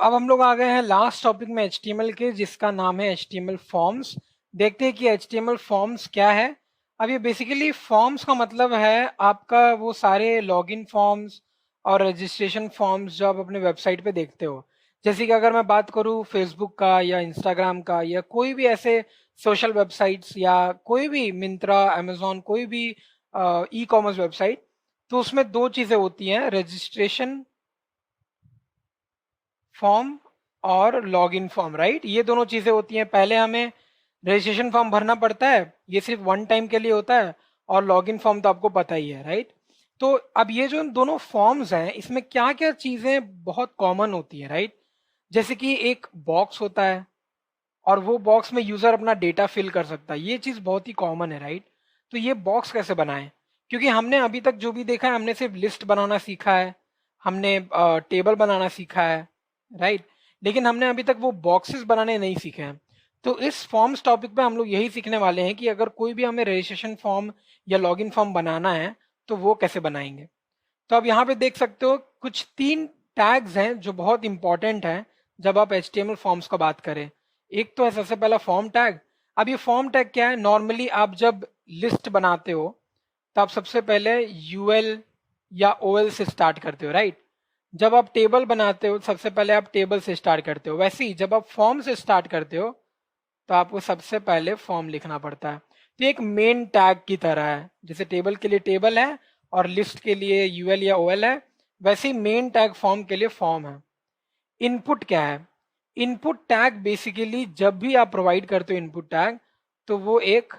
अब हम लोग आ गए हैं लास्ट टॉपिक में HTML के, जिसका नाम है HTML फॉर्म्स। देखते हैं कि HTML फॉर्म्स क्या है। अब ये बेसिकली फॉर्म्स का मतलब है आपका वो सारे लॉगिन फॉर्म्स और रजिस्ट्रेशन फॉर्म्स जो आप अपने वेबसाइट पे देखते हो। जैसे कि अगर मैं बात करूँ फेसबुक का या इंस्टाग्राम का या कोई भी ऐसे सोशल वेबसाइट्स या कोई भी मिंत्रा, अमेजोन, कोई भी ई कॉमर्स वेबसाइट, तो उसमें दो चीज़ें होती हैं, रजिस्ट्रेशन फॉर्म और लॉगिन फॉर्म, राइट। ये दोनों चीजें होती हैं। पहले हमें रजिस्ट्रेशन फॉर्म भरना पड़ता है, ये सिर्फ वन टाइम के लिए होता है, और लॉगिन फॉर्म तो आपको पता ही है, राइट। तो अब ये जो दोनों फॉर्म्स हैं, इसमें क्या क्या चीजें बहुत कॉमन होती हैं, राइट। जैसे कि एक बॉक्स होता है और वो बॉक्स में यूजर अपना डेटा फिल कर सकता है, ये चीज बहुत ही कॉमन है, राइट। तो ये बॉक्स कैसे बनाएं, क्योंकि हमने अभी तक जो भी देखा है, हमने सिर्फ लिस्ट बनाना सीखा है, हमने टेबल बनाना सीखा है, राइट। लेकिन हमने अभी तक वो बॉक्सेस बनाने नहीं सीखे हैं। तो इस फॉर्म्स टॉपिक पे हम लोग यही सीखने वाले हैं कि अगर कोई भी हमें रजिस्ट्रेशन फॉर्म या लॉगिन फॉर्म बनाना है तो वो कैसे बनाएंगे। तो अब यहाँ पे देख सकते हो कुछ तीन टैग्स हैं जो बहुत इंपॉर्टेंट हैं जब आप HTML फॉर्म्स का बात करें। एक तो है सबसे पहला फॉर्म टैग। अब ये फॉर्म टैग क्या है, नॉर्मली आप जब लिस्ट बनाते हो तो आप सबसे पहले UL या OL से स्टार्ट करते हो, राइट। जब आप टेबल बनाते हो सबसे पहले आप टेबल से स्टार्ट करते हो। वैसे ही जब आप फॉर्म से स्टार्ट करते हो तो आपको सबसे पहले फॉर्म लिखना पड़ता है। तो एक मेन टैग की तरह है, जैसे टेबल के लिए टेबल है और लिस्ट के लिए UL या OL है, वैसे ही मेन टैग फॉर्म के लिए फॉर्म है। इनपुट क्या है, इनपुट टैग बेसिकली जब भी आप प्रोवाइड करते हो इनपुट टैग, तो वो एक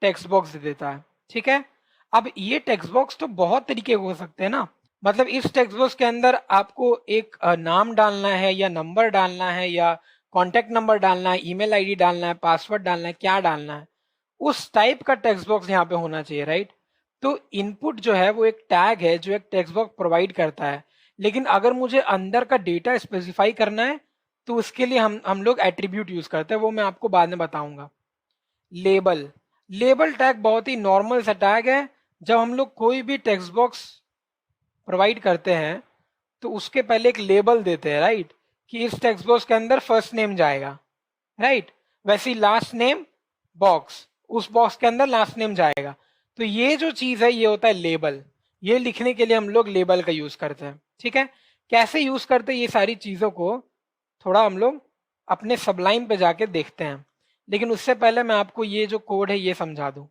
टेक्स्ट बॉक्स दे देता है, ठीक है। अब ये टेक्स्ट बॉक्स तो बहुत तरीके के हो सकते हैं ना। मतलब इस टेक्स्ट बॉक्स के अंदर आपको एक नाम डालना है या नंबर डालना है या कॉन्टेक्ट नंबर डालना है, ईमेल आईडी डालना है, पासवर्ड डालना है, क्या डालना है, उस टाइप का टेक्स्ट बॉक्स यहाँ पे होना चाहिए, राइट। तो इनपुट जो है वो एक टैग है जो एक टेक्स्ट बॉक्स प्रोवाइड करता है। लेकिन अगर मुझे अंदर का डेटा स्पेसिफाई करना है तो उसके लिए हम लोग एट्रीब्यूट यूज करते हैं, वो मैं आपको बाद में बताऊंगा। लेबल, लेबल टैग बहुत ही नॉर्मल सा टैग है। जब हम लोग कोई भी टेक्स्ट बॉक्स प्रोवाइड करते हैं तो उसके पहले एक लेबल देते हैं, राइट, कि इस टेक्स्ट बॉक्स के अंदर फर्स्ट नेम जाएगा, राइट। वैसे ही लास्ट नेम बॉक्स, उस बॉक्स के अंदर लास्ट नेम जाएगा। तो ये जो चीज है ये होता है लेबल। ये लिखने के लिए हम लोग लेबल का यूज करते हैं, ठीक है। कैसे यूज करते हैं ये सारी चीजों को थोड़ा हम लोग अपने सबलाइन पे जाके देखते हैं, लेकिन उससे पहले मैं आपको ये जो कोड है ये समझा दूं।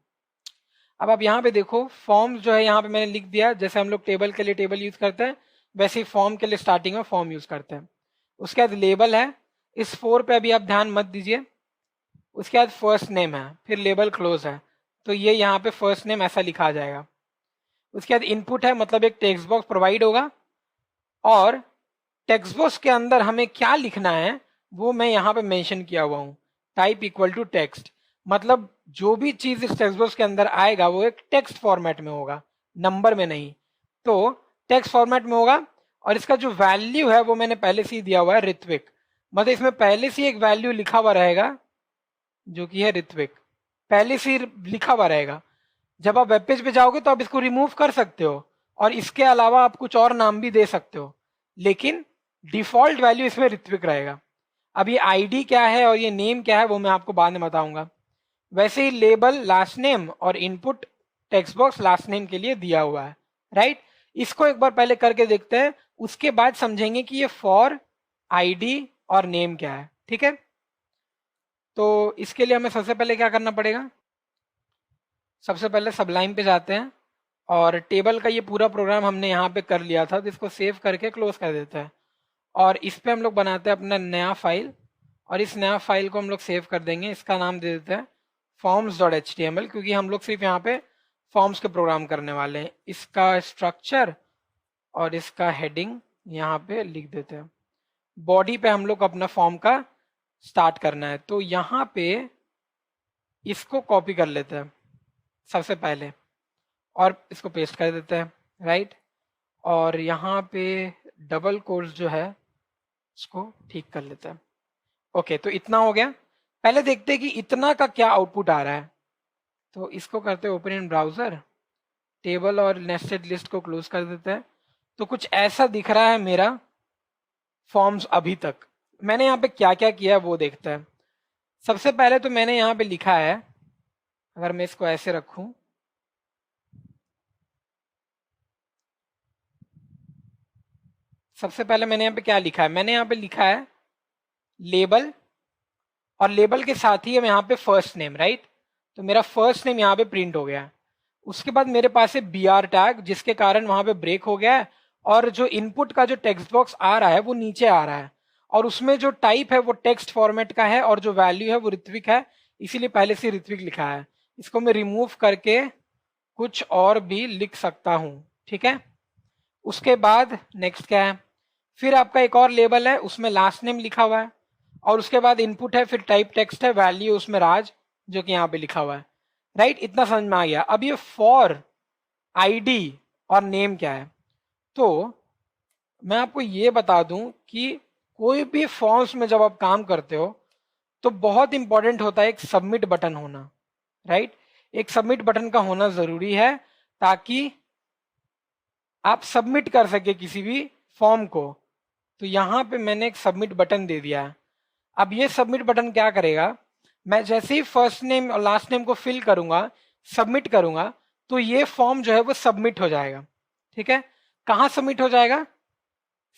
अब आप यहाँ पे देखो, फॉर्म्स जो है यहाँ पे मैंने लिख दिया, जैसे हम लोग टेबल के लिए टेबल यूज करते हैं वैसे ही फॉर्म के लिए स्टार्टिंग में फॉर्म यूज करते हैं। उसके बाद लेबल है, इस 4 पे अभी आप ध्यान मत दीजिए। उसके बाद फर्स्ट नेम है, फिर लेबल क्लोज है, तो ये यहाँ पे फर्स्ट नेम ऐसा लिखा जाएगा। उसके बाद इनपुट है, मतलब एक टेक्स्ट बॉक्स प्रोवाइड होगा, और टेक्स्ट बॉक्स के अंदर हमें क्या लिखना है वो मैं यहाँ पे मेंशन किया हुआ हूँ, टाइप इक्वल टू टेक्स्ट। मतलब जो भी चीज इस टेक्स्ट बॉक्स के अंदर आएगा वो एक टेक्स्ट फॉर्मेट में होगा, नंबर में नहीं। तो टेक्स्ट फॉर्मेट में होगा, और इसका जो वैल्यू है वो मैंने पहले से ही दिया हुआ है, ऋत्विक। मतलब इसमें पहले से एक वैल्यू लिखा हुआ रहेगा जो कि है ऋत्विक, पहले से ही लिखा हुआ रहेगा। जब आप वेब पेज पे जाओगे तो आप इसको रिमूव कर सकते हो, और इसके अलावा आप कुछ और नाम भी दे सकते हो, लेकिन डिफॉल्ट वैल्यू इसमें ऋत्विक रहेगा। अब ये आईडी क्या है और ये नेम क्या है वो मैं आपको बाद में बताऊंगा। वैसे ही लेबल लास्ट नेम और input text box last name के लिए दिया हुआ है, राइट। इसको एक बार पहले करके देखते हैं, उसके बाद समझेंगे कि ये फॉर, आईडी और नेम क्या है, ठीक है। तो इसके लिए हमें सबसे पहले क्या करना पड़ेगा, सबसे पहले सबलाइन पे जाते हैं, और टेबल का ये पूरा प्रोग्राम हमने यहाँ पे कर लिया था, तो इसको सेव करके क्लोज कर देते हैं। और इस पे हम लोग बनाते हैं अपना नया फाइल, और इस नया फाइल को हम लोग सेव कर देंगे। इसका नाम दे देते हैं forms.html, क्योंकि हम लोग सिर्फ यहाँ पे फॉर्म्स के प्रोग्राम करने वाले हैं। इसका स्ट्रक्चर और इसका हेडिंग यहाँ पे लिख देते हैं। बॉडी पे हम लोग अपना फॉर्म का स्टार्ट करना है, तो यहाँ पे इसको कॉपी कर लेते हैं सबसे पहले, और इसको पेस्ट कर देते हैं, राइट। और यहाँ पे डबल कोट्स जो है उसको ठीक कर लेते हैं। ओके, तो इतना हो गया। पहले देखते हैं कि इतना का क्या आउटपुट आ रहा है। तो इसको करते हैं ओपन इन ब्राउजर, टेबल और नेस्टेड लिस्ट को क्लोज कर देते हैं। तो कुछ ऐसा दिख रहा है मेरा फॉर्म्स अभी तक। मैंने यहाँ पे क्या क्या किया है वो देखते हैं। सबसे पहले तो मैंने यहाँ पे लिखा है, अगर मैं इसको ऐसे रखूं, सबसे पहले मैंने यहाँ पे क्या लिखा है, मैंने यहाँ पे लिखा है लेबल, और लेबल के साथ ही हम यहाँ पे फर्स्ट नेम, राइट। तो मेरा फर्स्ट नेम यहाँ पे प्रिंट हो गया है। उसके बाद मेरे पास है बी आर टैग, जिसके कारण वहां पे ब्रेक हो गया है, और जो इनपुट का जो टेक्स्ट बॉक्स आ रहा है वो नीचे आ रहा है, और उसमें जो टाइप है वो टेक्स्ट फॉर्मेट का है, और जो वैल्यू है वो ऋत्विक है, इसीलिए पहले से ऋत्विक लिखा है। इसको मैं रिमूव करके कुछ और भी लिख सकता हूं, ठीक है। उसके बाद नेक्स्ट क्या है, फिर आपका एक और लेबल है, उसमें लास्ट नेम लिखा हुआ है, और उसके बाद इनपुट है, फिर टाइप टेक्स्ट है, वैल्यू उसमें राज, जो कि यहाँ पे लिखा हुआ है, राइट। इतना समझ में आ गया। अब ये फॉर आईडी और नेम क्या है, तो मैं आपको ये बता दूं कि कोई भी फॉर्म्स में जब आप काम करते हो तो बहुत इंपॉर्टेंट होता है एक सबमिट बटन होना, राइट। एक सबमिट बटन का होना जरूरी है, ताकि आप सबमिट कर सके किसी भी फॉर्म को। तो यहां पे मैंने एक सबमिट बटन दे दिया है। अब ये सबमिट बटन क्या करेगा, मैं जैसे ही फर्स्ट नेम और लास्ट नेम को फिल करूंगा, सबमिट करूंगा, तो ये फॉर्म जो है वो सबमिट हो जाएगा, ठीक है। कहाँ सबमिट हो जाएगा,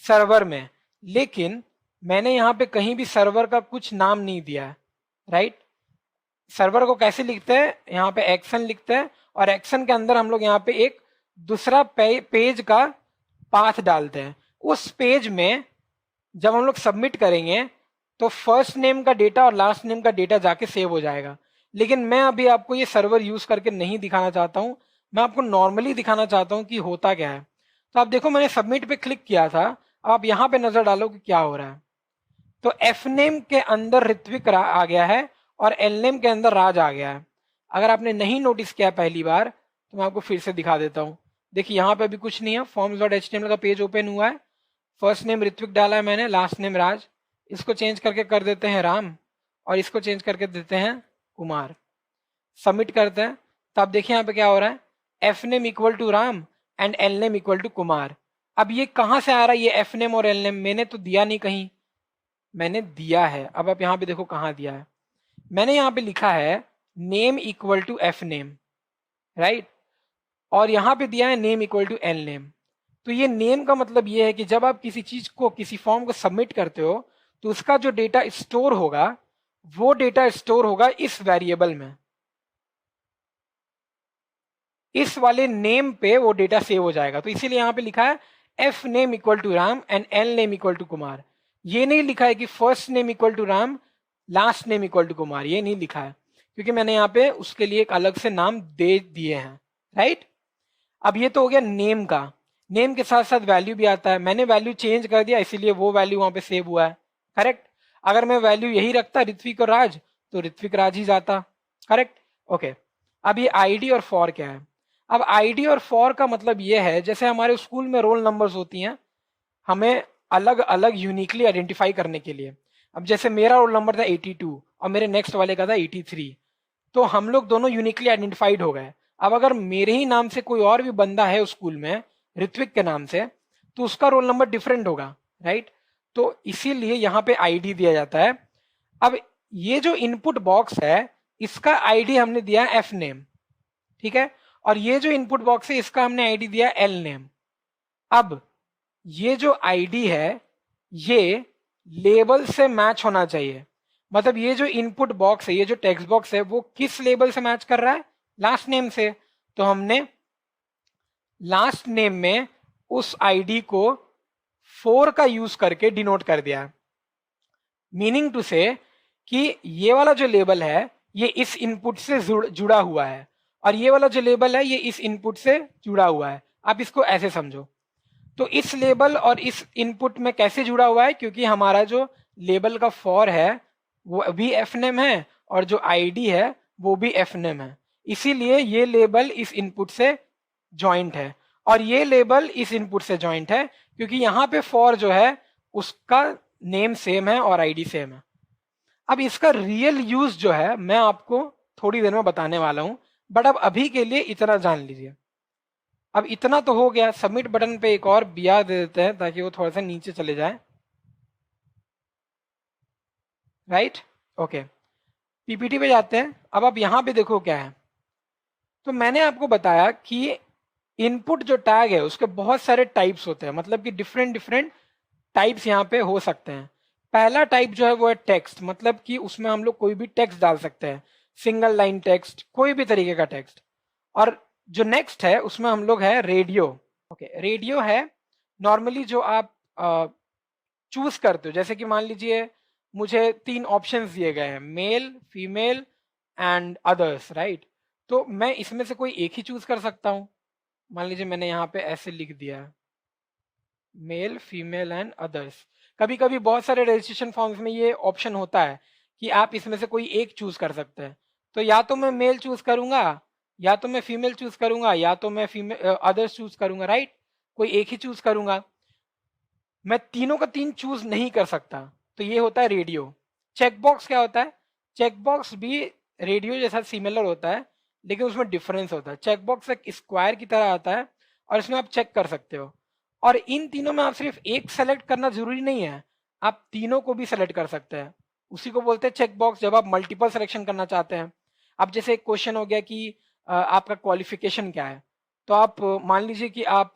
सर्वर में। लेकिन मैंने यहाँ पे कहीं भी सर्वर का कुछ नाम नहीं दिया है, राइट। सर्वर को कैसे लिखते हैं, यहाँ पे एक्शन लिखते हैं, और एक्शन के अंदर हम लोग यहाँ पे एक दूसरा पेज का पाथ डालते हैं। उस पेज में जब हम लोग सबमिट करेंगे तो फर्स्ट नेम का डेटा और लास्ट नेम का डेटा जाके सेव हो जाएगा। लेकिन मैं अभी आपको ये सर्वर यूज करके नहीं दिखाना चाहता हूँ, मैं आपको नॉर्मली दिखाना चाहता हूँ कि होता क्या है। तो आप देखो, मैंने सबमिट पे क्लिक किया था, आप यहाँ पे नजर डालो कि क्या हो रहा है। तो एफ नेम के अंदर ऋत्विक आ गया है, और एल नेम के अंदर राज आ गया है। अगर आपने नहीं नोटिस किया पहली बार, तो मैं आपको फिर से दिखा देता हूँ। देखिए यहाँ पे अभी कुछ नहीं है, forms.html का पेज ओपन हुआ है, फर्स्ट नेम ऋत्विक डाला है मैंने, लास्ट नेम राज। इसको चेंज करके कर देते हैं राम, और इसको चेंज करके देते हैं कुमार। सबमिट करते हैं, तो आप देखिए यहाँ पे क्या हो रहा है, F name equal to Ram and L name equal to Kumar. अब ये कहाँ से आ रहा है, ये एफ नेम और एल नेम मैंने तो दिया नहीं कहीं, मैंने दिया है। अब आप यहाँ पे देखो कहाँ दिया है, मैंने यहाँ पे लिखा है name equal to F name, right, और यहाँ पे दिया है name equal to L name. तो ये नेम का मतलब ये है कि जब आप किसी चीज को, किसी फॉर्म को सबमिट करते हो, तो उसका जो डेटा स्टोर होगा, वो डेटा स्टोर होगा इस वेरिएबल में, इस वाले नेम पे वो डेटा सेव हो जाएगा। तो इसीलिए यहाँ पे लिखा है F name equal to Ram and L name equal to Kumar. ये नहीं लिखा है कि first name equal to Ram, last name equal to Kumar, ये नहीं लिखा है, क्योंकि मैंने यहाँ पे उसके लिए एक अलग से नाम दे दिए हैं, राइट। अब ये तो हो गया नेम का, नेम के साथ साथ वैल्यू भी आता है। मैंने वैल्यू चेंज कर दिया, इसीलिए वो वैल्यू वहां पे सेव हुआ है, करेक्ट। अगर मैं वैल्यू यही रखता ऋत्विक और राज, तो ऋत्विक राज ही जाता, करेक्ट। ओके, अब ये आईडी और फॉर क्या है। अब आईडी और फॉर का मतलब ये है, जैसे हमारे स्कूल में रोल नंबर्स होती हैं, हमें अलग अलग यूनिकली आइडेंटिफाई करने के लिए। अब जैसे मेरा रोल नंबर था 82 और मेरे नेक्स्ट वाले का था 83, तो हम लोग दोनों यूनिकली आइडेंटिफाइड हो गए। अब अगर मेरे ही नाम से कोई और भी बंदा है उस स्कूल में ऋत्विक के नाम से, तो उसका रोल नंबर डिफरेंट होगा, राइट। तो इसीलिए यहाँ पे आईडी दिया जाता है। अब ये जो इनपुट बॉक्स है, इसका आईडी हमने दिया एफ नेम, ठीक है, और ये जो इनपुट बॉक्स है इसका हमने आईडी दिया एल नेम। अब ये जो आईडी है ये लेबल से मैच होना चाहिए, मतलब ये जो इनपुट बॉक्स है, ये जो टेक्स्ट बॉक्स है, वो किस लेबल से मैच कर रहा है, लास्ट नेम से। तो हमने लास्ट नेम में उस आईडी को 4 का यूज करके डिनोट कर दिया, मीनिंग टू से कि ये वाला जो लेबल है ये इस इनपुट से जुड़ा हुआ है, और ये वाला जो लेबल है ये इस इनपुट से जुड़ा हुआ है। आप इसको ऐसे समझो। तो इस लेबल और इस इनपुट में कैसे जुड़ा हुआ है, क्योंकि हमारा जो लेबल का फॉर है वो भी एफ नेम है, और जो आईडी है वो भी एफ नेम है, इसीलिए ये लेबल इस इनपुट से जॉइंट है, और ये लेबल इस इनपुट से जॉइंट है, क्योंकि यहाँ पे फॉर जो है उसका नेम सेम है और आईडी सेम है। अब इसका रियल यूज जो है मैं आपको थोड़ी देर में बताने वाला हूं, बट अब अभी के लिए इतना जान लीजिए। अब इतना तो हो गया, सबमिट बटन पे एक और बिया दे देते हैं ताकि वो थोड़ा सा नीचे चले जाए। राइट। ओके, पीपीटी पे जाते हैं। अब आप यहाँ पे देखो क्या है। तो मैंने आपको बताया कि इनपुट जो टैग है उसके बहुत सारे टाइप्स होते हैं, मतलब कि डिफरेंट डिफरेंट टाइप्स यहाँ पे हो सकते हैं। पहला टाइप जो है वो है टेक्स्ट, मतलब कि उसमें हम लोग कोई भी टेक्स्ट डाल सकते हैं, सिंगल लाइन टेक्स्ट, कोई भी तरीके का टेक्स्ट। और जो नेक्स्ट है उसमें हम लोग है रेडियो। ओके, रेडियो है नॉर्मली जो आप चूज करते हो, जैसे कि मान लीजिए मुझे 3 ऑप्शंस दिए गए हैं, male, female and others, right. तो मैं इसमें से कोई एक ही चूज कर सकता हूँ। मान लीजिए मैंने यहाँ पे ऐसे लिख दिया है, मेल, फीमेल एंड अदर्स। कभी कभी बहुत सारे रजिस्ट्रेशन फॉर्म्स में ये ऑप्शन होता है कि आप इसमें से कोई एक चूज कर सकते हैं। तो या तो मैं मेल चूज करूंगा, या तो मैं फीमेल चूज करूंगा, या तो मैं फीमेल अदर्स चूज करूंगा, राइट। कोई एक ही चूज करूंगा, मैं तीनों का तीन चूज नहीं कर सकता। तो ये होता है रेडियो। चेकबॉक्स क्या होता है? चेकबॉक्स भी रेडियो जैसा सिमिलर होता है, लेकिन उसमें डिफरेंस होता है। चेकबॉक्स एक स्क्वायर की तरह आता है और इसमें आप चेक कर सकते हो। और इन तीनों में आप सिर्फ एक सेलेक्ट करना जरूरी नहीं है, आप तीनों को भी सेलेक्ट कर सकते हैं। उसी को बोलते हैं चेकबॉक्स, जब आप मल्टीपल सिलेक्शन करना चाहते हैं। अब जैसे एक क्वेश्चन हो गया कि आपका क्वालिफिकेशन क्या है, तो आप मान लीजिए कि आप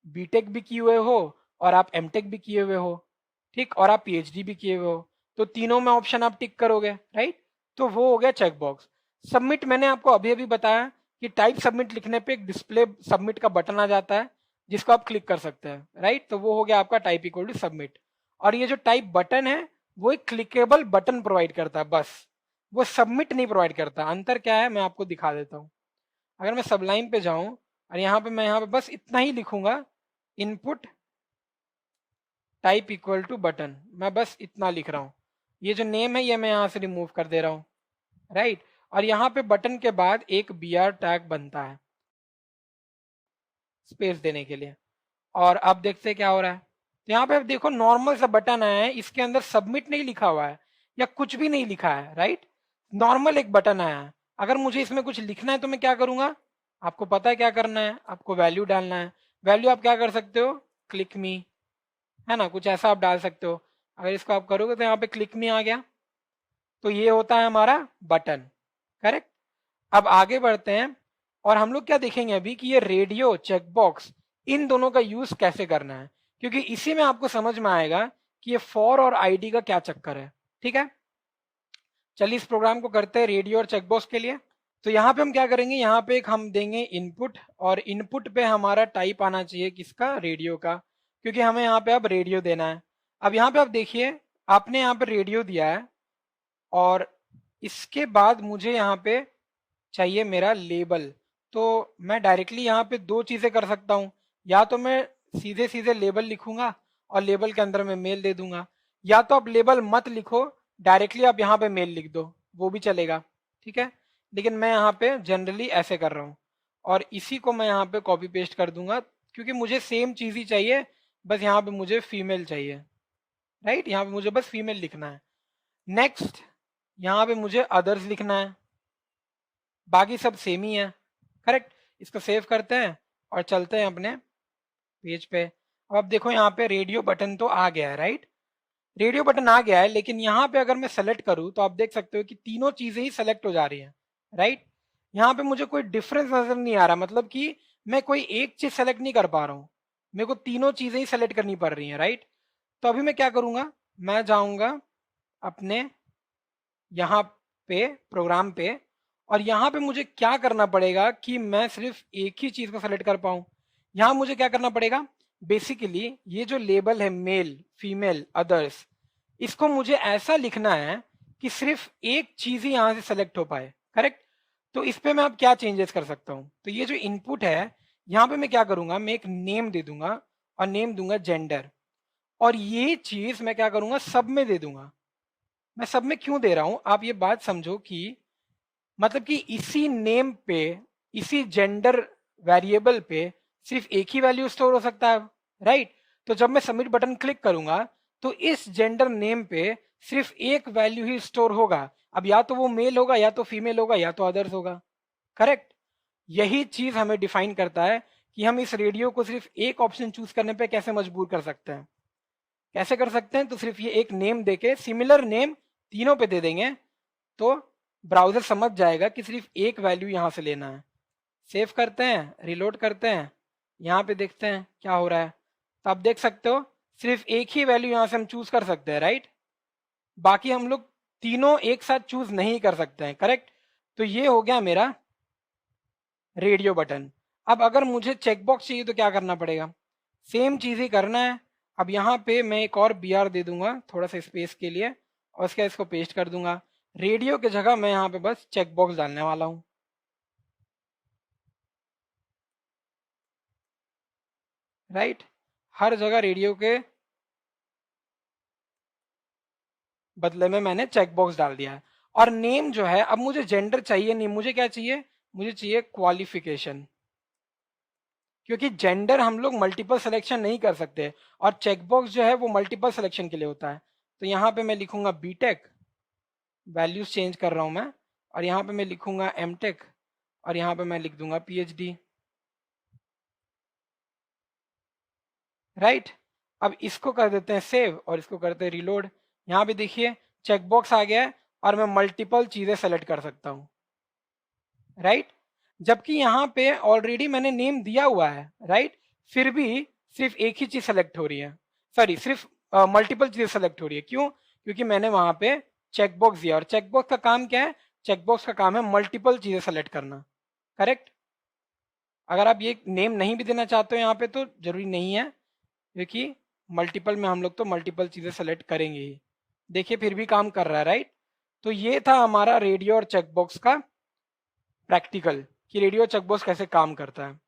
बीटेक भी किए हुए हो और आप एमटेक भी किए हुए हो, ठीक, और आप पीएचडी भी किए हुए हो, तो तीनों में ऑप्शन आप टिक करोगे, राइट। तो वो हो गया चेकबॉक्स। सबमिट मैंने आपको अभी अभी बताया कि टाइप सबमिट लिखने पे एक डिस्प्ले सबमिट का बटन आ जाता है जिसको आप क्लिक कर सकते हैं, राइट। तो वो हो गया आपका टाइप इक्वल टू सबमिट। और ये जो टाइप बटन है वो एक क्लिकेबल बटन प्रोवाइड करता है बस, वो सबमिट नहीं प्रोवाइड करता। अंतर क्या है मैं आपको दिखा देता हूँ। अगर मैं सबलाइन पे जाऊं और यहाँ पे बस इतना ही लिखूंगा, input type equal to button, मैं बस इतना लिख रहा हूँ। ये जो नेम है ये मैं यहाँ से रिमूव कर दे रहा हूँ, राइट। और यहाँ पे बटन के बाद एक बी आर टैग बनता है स्पेस देने के लिए। और अब देखते हैं क्या हो रहा है। तो यहाँ पे आप देखो नॉर्मल सा बटन आया है, इसके अंदर सबमिट नहीं लिखा हुआ है या कुछ भी नहीं लिखा है, राइट। नॉर्मल एक बटन आया है। अगर मुझे इसमें कुछ लिखना है तो मैं क्या करूंगा, आपको पता है क्या करना है, आपको वैल्यू डालना है। वैल्यू आप क्या कर सकते हो, क्लिक मी, है ना, कुछ ऐसा आप डाल सकते हो। अगर इसको आप करोगे तो यहाँ पे क्लिक मी आ गया। तो ये होता है हमारा बटन, करेक्ट। अब आगे बढ़ते हैं और हम लोग क्या देखेंगे अभी कि ये रेडियो, चेकबॉक्स, इन दोनों का यूज कैसे करना है, क्योंकि इसी में आपको समझ में आएगा कि ये फॉर और आईडी का क्या चक्कर है, ठीक है। चलिए इस प्रोग्राम को करते हैं रेडियो और चेकबॉक्स के लिए। तो यहाँ पे हम क्या करेंगे, यहाँ पे एक हम देंगे इनपुट, और इनपुट पे हमारा टाइप आना चाहिए किसका, रेडियो का, क्योंकि हमें यहाँ पे अब रेडियो देना है। अब यहाँ पे आप देखिए आपने यहाँ पे रेडियो दिया है, और इसके बाद मुझे यहाँ पे चाहिए मेरा लेबल। तो मैं डायरेक्टली यहाँ पे दो चीज़ें कर सकता हूँ, या तो मैं सीधे सीधे लेबल लिखूंगा और लेबल के अंदर मैं मेल दे दूंगा, या तो आप लेबल मत लिखो, डायरेक्टली आप यहाँ पे मेल लिख दो, वो भी चलेगा, ठीक है। लेकिन मैं यहाँ पे जनरली ऐसे कर रहा हूँ, और इसी को मैं यहाँ पे कॉपी पेस्ट कर दूंगा, क्योंकि मुझे सेम चीज़ ही चाहिए, बस यहाँ पे मुझे फीमेल चाहिए, राइट। यहाँ पे मुझे बस फीमेल लिखना है। नेक्स्ट, यहाँ पे मुझे अदर्स लिखना है, बाकी सब सेम ही है, करेक्ट। इसको सेव करते हैं और चलते हैं अपने पेज पे। अब आप देखो यहाँ पे रेडियो बटन तो आ गया है, राइट। रेडियो बटन आ गया है, लेकिन यहाँ पे अगर मैं सेलेक्ट करूँ तो आप देख सकते हो कि तीनों चीजें ही सेलेक्ट हो जा रही हैं, राइट। यहाँ पे मुझे कोई डिफरेंस नजर नहीं आ रहा, मतलब कि मैं कोई एक चीज सेलेक्ट नहीं कर पा रहा हूँ, मेरे को तीनों चीजें ही सेलेक्ट करनी पड़ रही हैं, राइट। तो अभी मैं क्या करूंगा, मैं जाऊंगा अपने यहाँ पे प्रोग्राम पे, और यहाँ पे मुझे क्या करना पड़ेगा कि मैं सिर्फ एक ही चीज को सेलेक्ट कर पाऊं। यहाँ मुझे क्या करना पड़ेगा, बेसिकली ये जो लेबल है मेल, फीमेल, अदर्स, इसको मुझे ऐसा लिखना है कि सिर्फ एक चीज ही यहाँ से सेलेक्ट हो पाए, करेक्ट। तो इस पे मैं अब क्या चेंजेस कर सकता हूँ, तो ये जो इनपुट है यहाँ पे मैं क्या करूंगा, मैं एक नेम दे दूंगा और नेम दूंगा जेंडर, और ये चीज मैं क्या करूंगा सब में दे दूंगा। मैं सब में क्यों दे रहा हूं, आप ये बात समझो कि मतलब कि इसी नेम पे, इसी जेंडर वेरिएबल पे सिर्फ एक ही वैल्यू स्टोर हो सकता है, राइट। तो जब मैं सबमिट बटन क्लिक करूंगा तो इस जेंडर नेम पे सिर्फ एक वैल्यू ही स्टोर होगा। अब या तो वो मेल होगा, या तो फीमेल होगा, या तो अदर्स होगा, करेक्ट। यही चीज हमें डिफाइन करता है कि हम इस रेडियो को सिर्फ एक ऑप्शन चूज करने पे कैसे मजबूर कर सकते हैं। कैसे कर सकते हैं, तो सिर्फ ये एक नेम देके, सिमिलर नेम तीनों पे दे देंगे तो ब्राउजर समझ जाएगा कि सिर्फ एक वैल्यू यहाँ से लेना है। सेव करते हैं, रिलोड करते हैं, यहाँ पे देखते हैं क्या हो रहा है। तो आप देख सकते हो सिर्फ एक ही वैल्यू यहाँ से हम चूज कर सकते हैं, राइट। बाकी हम लोग तीनों एक साथ चूज नहीं कर सकते हैं, करेक्ट। तो ये हो गया मेरा रेडियो बटन। अब अगर मुझे चेकबॉक्स चाहिए तो क्या करना पड़ेगा, सेम चीज ही करना है। अब यहाँ पे मैं एक और बी आर दे दूंगा थोड़ा सा स्पेस के लिए, और उसके बाद इसको पेस्ट कर दूंगा। रेडियो की जगह मैं यहाँ पे बस चेकबॉक्स डालने वाला हूँ, राइट। हर जगह रेडियो के बदले में मैंने चेकबॉक्स डाल दिया है। और नेम जो है, अब मुझे जेंडर चाहिए नहीं, मुझे क्या चाहिए, मुझे चाहिए क्वालिफिकेशन। क्योंकि जेंडर हम लोग मल्टीपल सिलेक्शन नहीं कर सकते, और चेकबॉक्स जो है वो मल्टीपल सिलेक्शन के लिए होता है। तो यहाँ पे मैं लिखूंगा बीटेक, वैल्यूज चेंज कर रहा हूँ मैं, और यहाँ पे मैं लिखूंगा एमटेक, और यहाँ पे मैं लिख दूंगा पीएचडी, राइट। अब इसको कर देते हैं सेव, और इसको करते हैं रिलोड। यहाँ पे देखिए चेकबॉक्स आ गया है, और मैं मल्टीपल चीजें सेलेक्ट कर सकता हूँ, राइट। जबकि यहाँ पे ऑलरेडी मैंने नेम दिया हुआ है, राइट। फिर भी सिर्फ एक ही चीज सेलेक्ट हो रही है, सॉरी सिर्फ मल्टीपल चीजें सेलेक्ट हो रही है। क्यों, क्योंकि मैंने वहां पे चेकबॉक्स दिया, और चेकबॉक्स का काम क्या है, चेकबॉक्स का काम है मल्टीपल चीजें सेलेक्ट करना, करेक्ट। अगर आप ये नेम नहीं भी देना चाहते हो यहाँ पे तो जरूरी नहीं है, क्योंकि मल्टीपल में हम लोग तो मल्टीपल चीजें सेलेक्ट करेंगे ही। देखिए फिर भी काम कर रहा है, राइट। तो ये था हमारा रेडियो और चेकबॉक्स का प्रैक्टिकल, कि रेडियो चेकबॉक्स कैसे काम करता है।